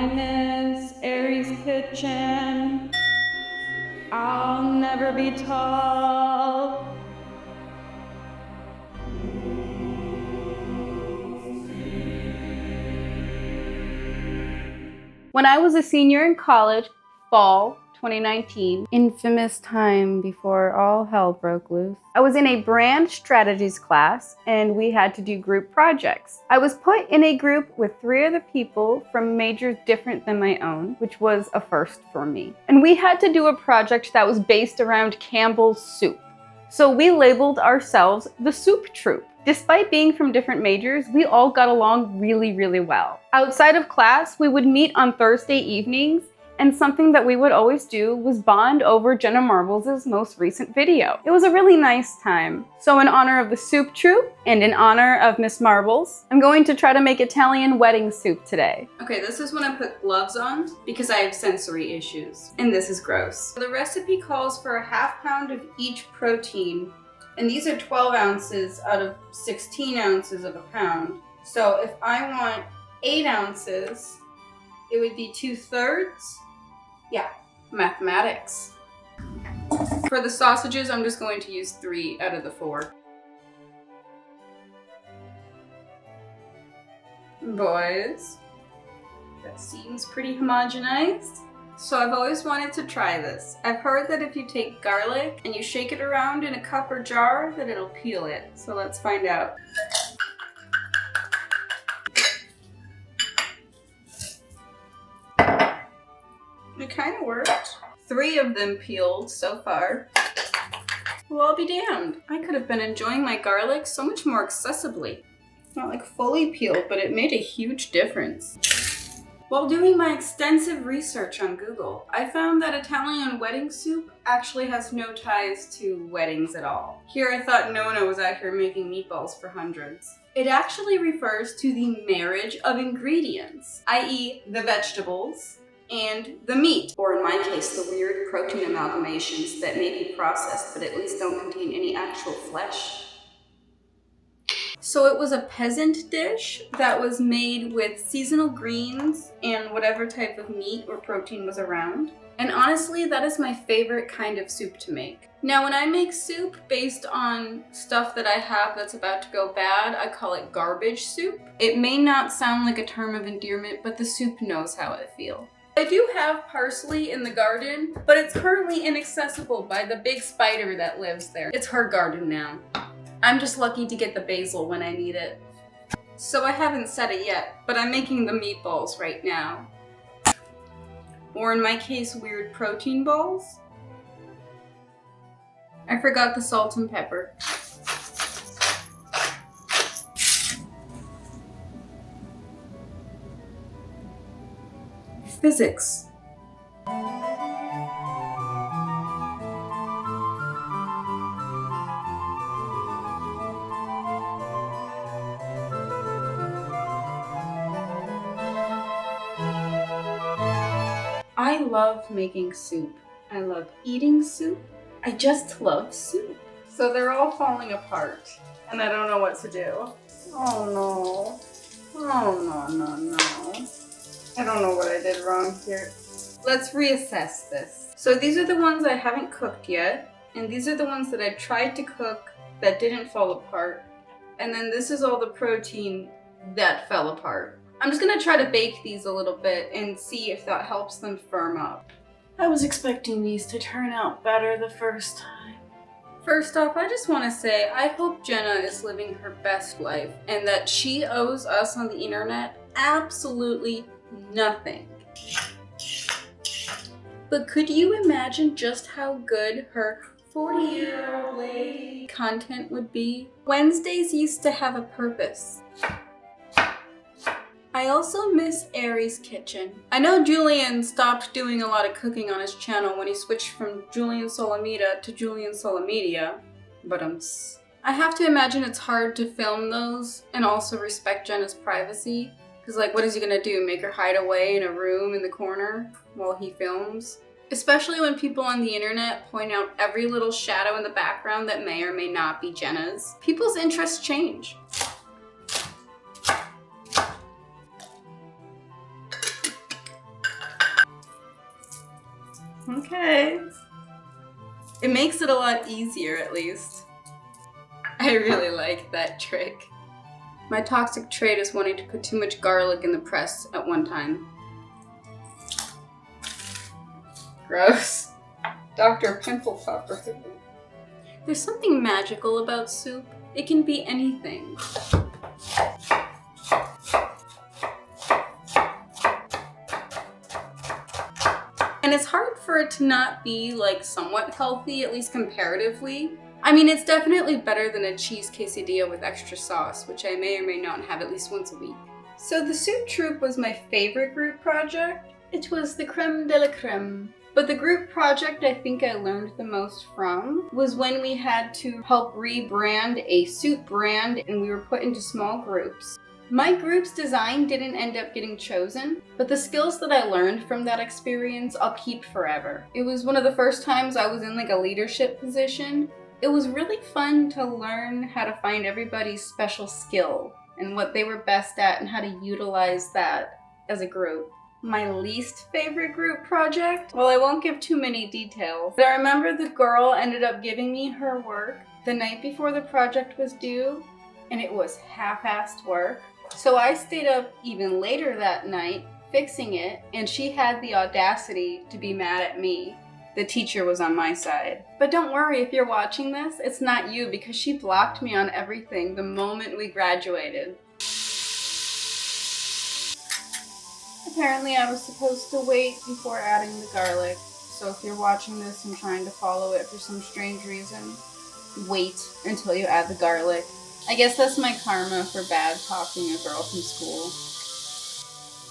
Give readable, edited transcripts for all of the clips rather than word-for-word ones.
miss Aries Kitchen. I'll never be tall. When I was a senior in college, fall 2019, infamous time before all hell broke loose, I was in a brand strategies class and we had to do group projects. I was put in a group with 3 other people from majors different than my own, which was a first for me. And we had to do a project that was based around Campbell's soup. So we labeled ourselves the Soup Troupe. Despite being from different majors, we all got along really, really well. Outside of class, we would meet on Thursday evenings, and something that we would always do was bond over Jenna Marbles' most recent video. It was a really nice time. So in honor of the Soup Troupe, and in honor of Miss Marbles, I'm going to try to make Italian wedding soup today. Okay, this is when I put gloves on, because I have sensory issues. And this is gross. The recipe calls for a ½ pound of each protein, and these are 12 ounces out of 16 ounces of a pound. So if I want 8 ounces, it would be 2/3. Yeah, mathematics. For the sausages, I'm just going to use 3 out of the 4. Boys, that seems pretty homogenized. So I've always wanted to try this. I've heard that if you take garlic and you shake it around in a cup or jar, that it'll peel it. So let's find out. It kind of worked. 3 of them peeled so far. Well, I'll be damned. I could have been enjoying my garlic so much more accessibly. Not like fully peeled, but it made a huge difference. While doing my extensive research on Google, I found that Italian wedding soup actually has no ties to weddings at all. Here I thought Nona was out here making meatballs for hundreds. It actually refers to the marriage of ingredients, i.e. the vegetables and the meat, or in my case, the weird protein amalgamations that may be processed but at least don't contain any actual flesh. So it was a peasant dish that was made with seasonal greens and whatever type of meat or protein was around. And honestly, that is my favorite kind of soup to make. Now, when I make soup based on stuff that I have that's about to go bad, I call it garbage soup. It may not sound like a term of endearment, but the soup knows how I feel. I do have parsley in the garden, but it's currently inaccessible by the big spider that lives there. It's her garden now. I'm just lucky to get the basil when I need it. So I haven't said it yet, but I'm making the meatballs right now. Or in my case, weird protein balls. I forgot the salt and pepper. Physics. I love making soup. I love eating soup. I just love soup. So they're all falling apart, and I don't know what to do. Oh no. Oh no. I don't know what I did wrong here. Let's reassess this. So these are the ones I haven't cooked yet, and these are the ones that I tried to cook that didn't fall apart. And then this is all the protein that fell apart. I'm just gonna try to bake these a little bit and see if that helps them firm up. I was expecting these to turn out better the first time. First off, I just want to say I hope Jenna is living her best life and that she owes us on the internet absolutely nothing. But could you imagine just how good her 40-year-old lady content would be? Wednesdays used to have a purpose. I also miss Aries Kitchen. I know Julien stopped doing a lot of cooking on his channel when he switched from Julien Solomita to Julien Solomedia, but I have to imagine it's hard to film those and also respect Jenna's privacy, because like what is he gonna do, make her hide away in a room in the corner while he films? Especially when people on the internet point out every little shadow in the background that may or may not be Jenna's. People's interests change. Okay. It makes it a lot easier, at least. I really like that trick. My toxic trait is wanting to put too much garlic in the press at one time. Gross. Dr. Pimple Popper. There's something magical about soup. It can be anything. And it's hard for it to not be like somewhat healthy, at least comparatively. I mean, it's definitely better than a cheese quesadilla with extra sauce, which I may or may not have at least once a week. So the soup troupe was my favorite group project. It was the creme de la creme. But the group project I think I learned the most from was when we had to help rebrand a soup brand and we were put into small groups. My group's design didn't end up getting chosen, but the skills that I learned from that experience I'll keep forever. It was one of the first times I was in like a leadership position. It was really fun to learn how to find everybody's special skill and what they were best at and how to utilize that as a group. My least favorite group project? Well, I won't give too many details, but I remember the girl ended up giving me her work the night before the project was due, and it was half-assed work. So I stayed up even later that night fixing it, and she had the audacity to be mad at me. The teacher was on my side. But don't worry, if you're watching this, it's not you, because she blocked me on everything the moment we graduated. Apparently I was supposed to wait before adding the garlic, so if you're watching this and trying to follow it for some strange reason, wait until you add the garlic. I guess that's my karma for bad talking a girl from school.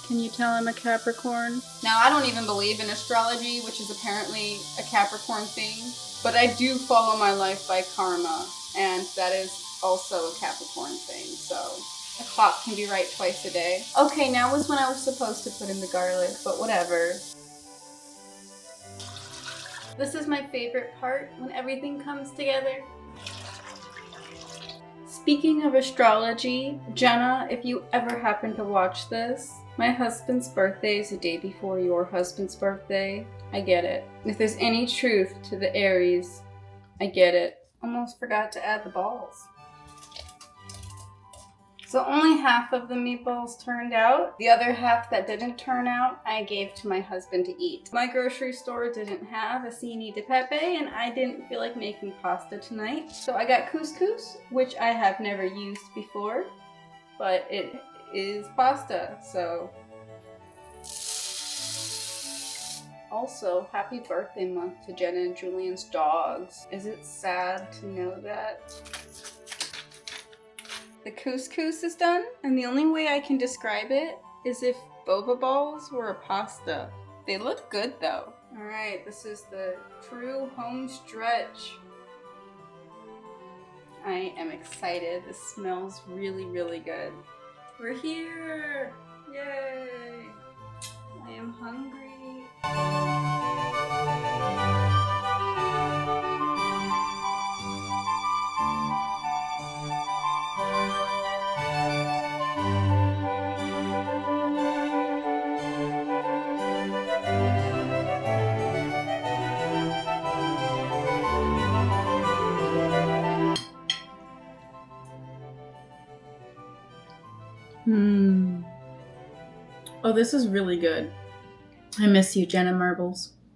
Can you tell I'm a Capricorn? Now, I don't even believe in astrology, which is apparently a Capricorn thing, but I do follow my life by karma, and that is also a Capricorn thing, so a clock can be right twice a day. Okay, now was when I was supposed to put in the garlic, but whatever. This is my favorite part, when everything comes together. Speaking of astrology, Jenna, if you ever happen to watch this, my husband's birthday is the day before your husband's birthday. I get it. If there's any truth to the Aries, I get it. Almost forgot to add the balls. So only half of the meatballs turned out. The other half that didn't turn out, I gave to my husband to eat. My grocery store didn't have a cini di pepe, and I didn't feel like making pasta tonight. So I got couscous, which I have never used before, but it is pasta, so. Also, happy birthday month to Jenna and Julien's dogs. Is it sad to know that? The couscous is done, and the only way I can describe it is if boba balls were a pasta. They look good though. Alright, this is the true home stretch. I am excited. This smells really, really good. We're here! Yay! I am hungry. Oh, this is really good. I miss you, Jenna Marbles.